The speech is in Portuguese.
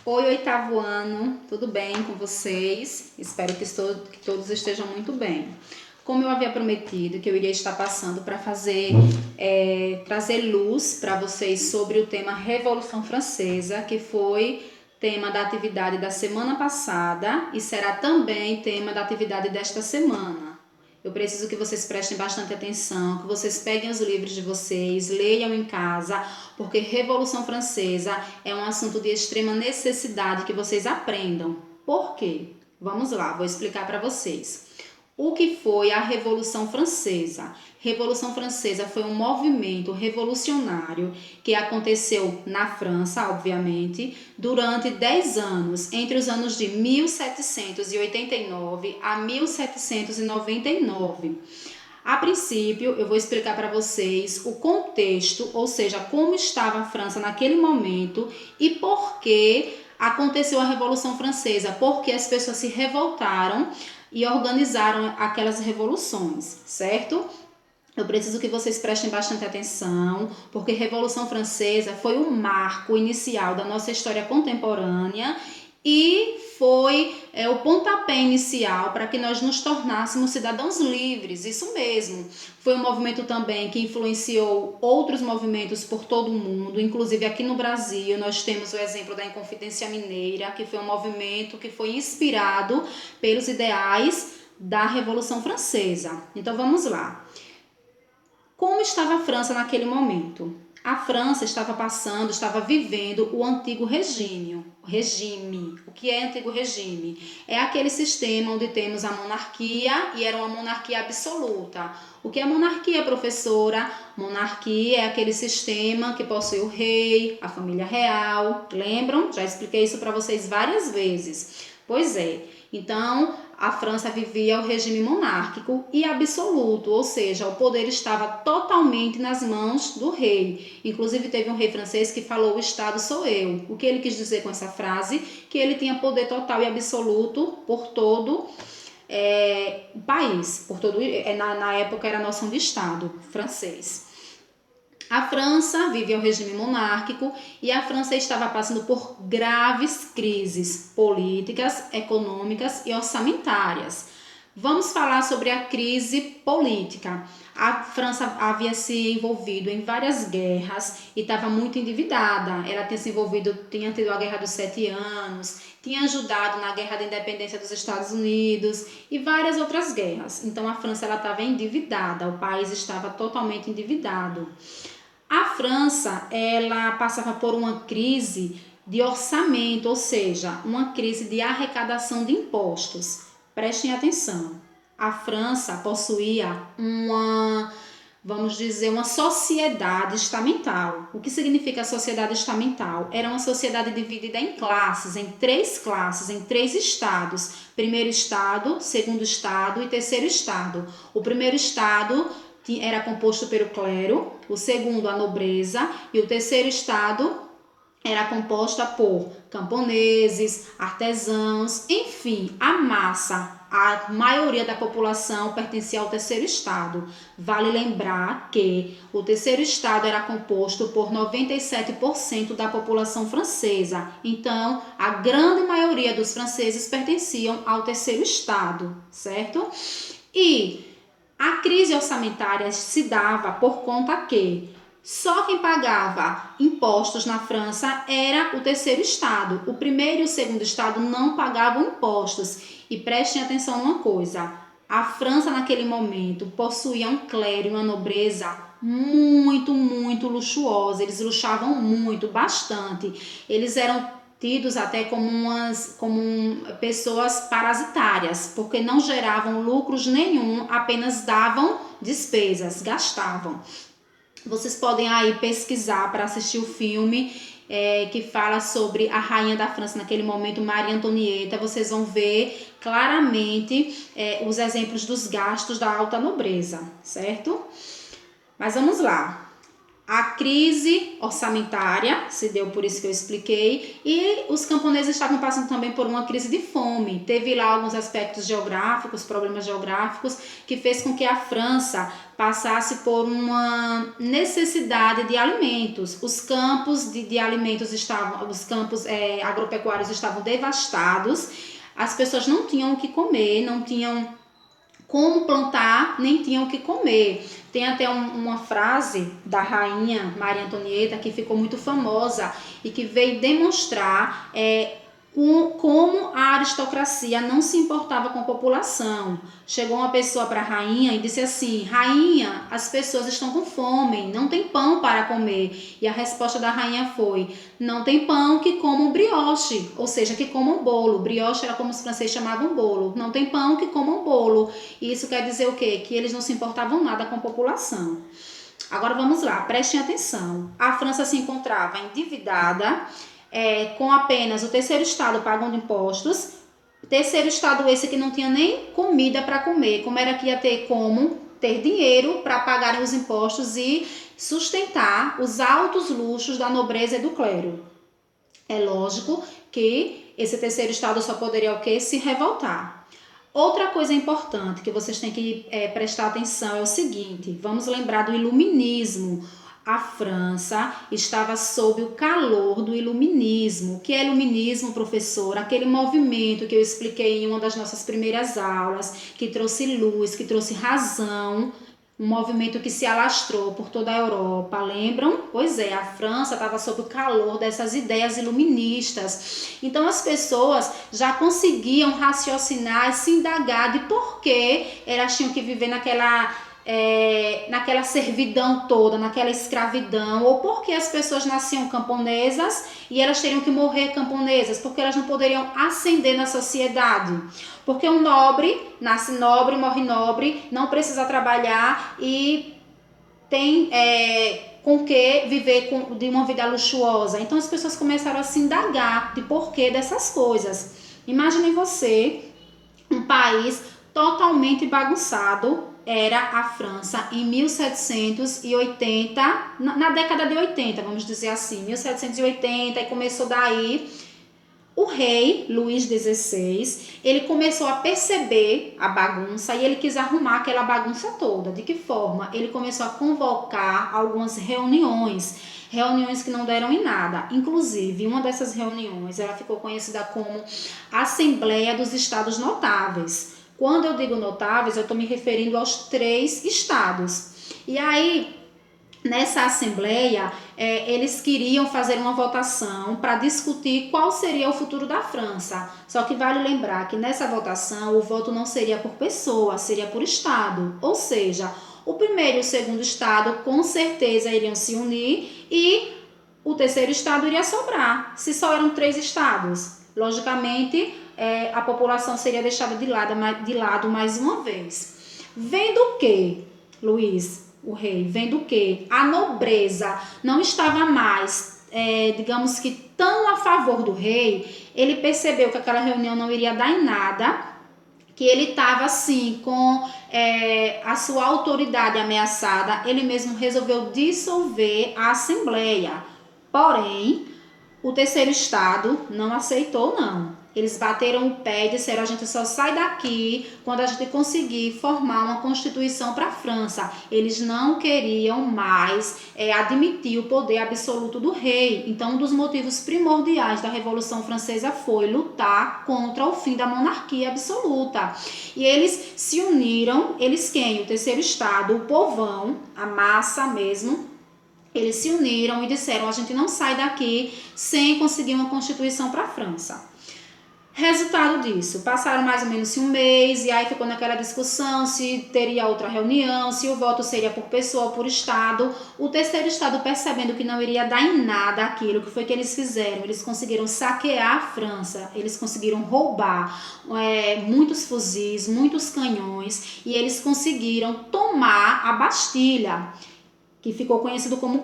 Oi, oitavo ano, tudo bem com vocês? Espero que todos estejam muito bem. Como eu havia prometido que eu iria estar passando para trazer luz para vocês sobre o tema Revolução Francesa, que foi tema da atividade da semana passada e será também tema da atividade desta semana. Eu preciso que vocês prestem bastante atenção, que vocês peguem os livros de vocês, leiam em casa, porque Revolução Francesa é um assunto de extrema necessidade que vocês aprendam. Por quê? Vamos lá, vou explicar para vocês. O que foi a Revolução Francesa? Revolução Francesa foi um movimento revolucionário que aconteceu na França, obviamente, durante 10 anos, entre os anos de 1789 a 1799. A princípio, eu vou explicar para vocês o contexto, ou seja, como estava a França naquele momento e por que aconteceu a Revolução Francesa, porque as pessoas se revoltaram e organizaram aquelas revoluções, certo? Eu preciso que vocês prestem bastante atenção, porque Revolução Francesa foi o marco inicial da nossa história contemporânea e foi o pontapé inicial para que nós nos tornássemos cidadãos livres, isso mesmo. Foi um movimento também que influenciou outros movimentos por todo o mundo, inclusive aqui no Brasil nós temos o exemplo da Inconfidência Mineira, que foi um movimento que foi inspirado pelos ideais da Revolução Francesa. Então vamos lá. Como estava a França naquele momento? A França estava vivendo o antigo regime. O que é antigo regime? É aquele sistema onde temos a monarquia e era uma monarquia absoluta. O que é monarquia, professora? Monarquia é aquele sistema que possui o rei, a família real. Lembram? Já expliquei isso para vocês várias vezes. Pois é. Então, a França vivia o regime monárquico e absoluto, ou seja, o poder estava totalmente nas mãos do rei. Inclusive teve um rei francês que falou: o Estado sou eu. O que ele quis dizer com essa frase? Que ele tinha poder total e absoluto por todo o país, na época era a noção de Estado francês. A França vivia o regime monárquico e a França estava passando por graves crises políticas, econômicas e orçamentárias. Vamos falar sobre a crise política. A França havia se envolvido em várias guerras e estava muito endividada. Ela tinha tido a Guerra dos 7 Anos, tinha ajudado na Guerra da Independência dos Estados Unidos e várias outras guerras. Então a França estava endividada, o país estava totalmente endividado. A França, ela passava por uma crise de orçamento, ou seja, uma crise de arrecadação de impostos. Prestem atenção. A França possuía uma sociedade estamental. O que significa sociedade estamental? Era uma sociedade dividida em classes, em três estados. Primeiro estado, segundo estado e terceiro estado. O primeiro estado era composto pelo clero, o segundo a nobreza e o terceiro estado era composta por camponeses, artesãos, enfim, a massa. A maioria da população pertencia ao terceiro estado. Vale lembrar que o terceiro estado era composto por 97% da população francesa. Então, a grande maioria dos franceses pertenciam ao terceiro estado, certo? E a crise orçamentária se dava por conta que só quem pagava impostos na França era o terceiro estado. O primeiro e o segundo estado não pagavam impostos. E prestem atenção numa coisa: a França naquele momento possuía um clero e uma nobreza muito, muito luxuosa. Eles luxavam muito, bastante. Eles eram tidos até como pessoas parasitárias, porque não geravam lucros nenhum, apenas davam despesas, gastavam. Vocês podem aí pesquisar para assistir o filme que fala sobre a rainha da França naquele momento, Maria Antonieta. Vocês vão ver claramente os exemplos dos gastos da alta nobreza, certo? Mas vamos lá. a crise orçamentária, se deu por isso que eu expliquei, e os camponeses estavam passando também por uma crise de fome. Teve lá alguns aspectos geográficos, problemas geográficos, que fez com que a França passasse por uma necessidade de alimentos. Os campos de alimentos estavam, os campos agropecuários estavam devastados, as pessoas não tinham o que comer, não tinham como plantar, nem tinham o que comer. Tem até uma frase da rainha Maria Antonieta que ficou muito famosa e que veio demonstrar como a aristocracia não se importava com a população. Chegou uma pessoa para a rainha e disse assim: rainha, as pessoas estão com fome, não tem pão para comer. E a resposta da rainha foi: não tem pão, que comam brioche, ou seja, que comam bolo. Brioche era como os franceses chamavam bolo. Não tem pão, que comam bolo. E isso quer dizer o quê? Que eles não se importavam nada com a população. Agora vamos lá, prestem atenção. A França se encontrava endividada, com apenas o terceiro estado pagando impostos, terceiro estado esse que não tinha nem comida para comer, como era que ia ter como ter dinheiro para pagar os impostos e sustentar os altos luxos da nobreza e do clero. É lógico que esse terceiro estado só poderia o quê? Se revoltar. Outra coisa importante que vocês têm que prestar atenção é o seguinte: vamos lembrar do iluminismo. A França estava sob o calor do iluminismo. O que é iluminismo, professor? Aquele movimento que eu expliquei em uma das nossas primeiras aulas, que trouxe luz, que trouxe razão, um movimento que se alastrou por toda a Europa, lembram? Pois é, a França estava sob o calor dessas ideias iluministas. Então as pessoas já conseguiam raciocinar e se indagar de por que elas tinham que viver naquela servidão toda, naquela escravidão, ou porque as pessoas nasciam camponesas e elas teriam que morrer camponesas, porque elas não poderiam ascender na sociedade, porque um nobre nasce nobre, morre nobre, não precisa trabalhar e tem com que viver de uma vida luxuosa. Então as pessoas começaram a se indagar de porquê dessas coisas. Imaginem você, um país totalmente bagunçado, era a França em 1780, na década de 80, vamos dizer assim, 1780, e começou daí. O rei Luís XVI, ele começou a perceber a bagunça e ele quis arrumar aquela bagunça toda. De que forma? Ele começou a convocar algumas reuniões que não deram em nada. Inclusive, uma dessas reuniões, ela ficou conhecida como Assembleia dos Estados Notáveis. Quando eu digo notáveis, eu estou me referindo aos 3 estados. E aí, nessa assembleia, eles queriam fazer uma votação para discutir qual seria o futuro da França. Só que vale lembrar que nessa votação o voto não seria por pessoa, seria por estado. Ou seja, o primeiro e o segundo estado com certeza iriam se unir e o terceiro estado iria sobrar. Se só eram 3 estados, logicamente a população seria deixada de lado mais uma vez. Vendo que, Luís, o rei, vendo que a nobreza não estava mais, digamos que tão a favor do rei, ele percebeu que aquela reunião não iria dar em nada, que ele estava assim com a sua autoridade ameaçada. Ele mesmo resolveu dissolver a Assembleia. Porém, o terceiro estado não aceitou, não. Eles bateram o pé e disseram: a gente só sai daqui quando a gente conseguir formar uma constituição para a França. Eles não queriam mais admitir o poder absoluto do rei. Então, um dos motivos primordiais da Revolução Francesa foi lutar contra o fim da monarquia absoluta. E eles se uniram, eles quem? O terceiro estado, o povão, a massa mesmo. Eles se uniram e disseram: a gente não sai daqui sem conseguir uma constituição para a França. Resultado disso, passaram mais ou menos um mês e aí ficou naquela discussão se teria outra reunião, se o voto seria por pessoa ou por estado. O terceiro estado, percebendo que não iria dar em nada aquilo, que foi que eles fizeram? Eles conseguiram saquear a França, eles conseguiram roubar muitos fuzis, muitos canhões, e eles conseguiram tomar a Bastilha, que ficou conhecido como